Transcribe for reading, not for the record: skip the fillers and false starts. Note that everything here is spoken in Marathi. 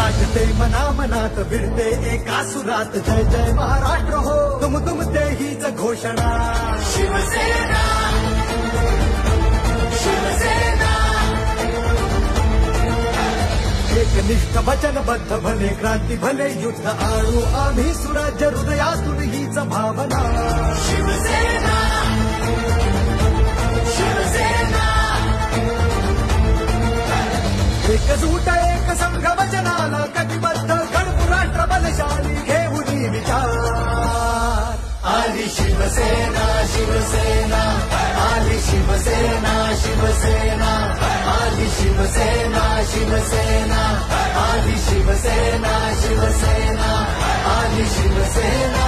वाटते मना मनात भिडते एका सुरात जय जय महाराष्ट्र हो तुम ते हीच घोषणा शिवसेना शिवसेना एकनिष्ठ वचनबद्ध भले क्रांती भले युद्ध आणू आम्ही सुराज्य हृदयातून हीच भावना शिवसेना शिवसेना एकजूट एक संघ वचनाला कटिबद्ध गणपू राष्ट्र बलशाली घेऊन विचार आली शिवसेना शिवसेना आली शिवसेना शिवसेना आली शिवसेना शिवसेना आली शिवसेना शिवसेना आली शिवसेना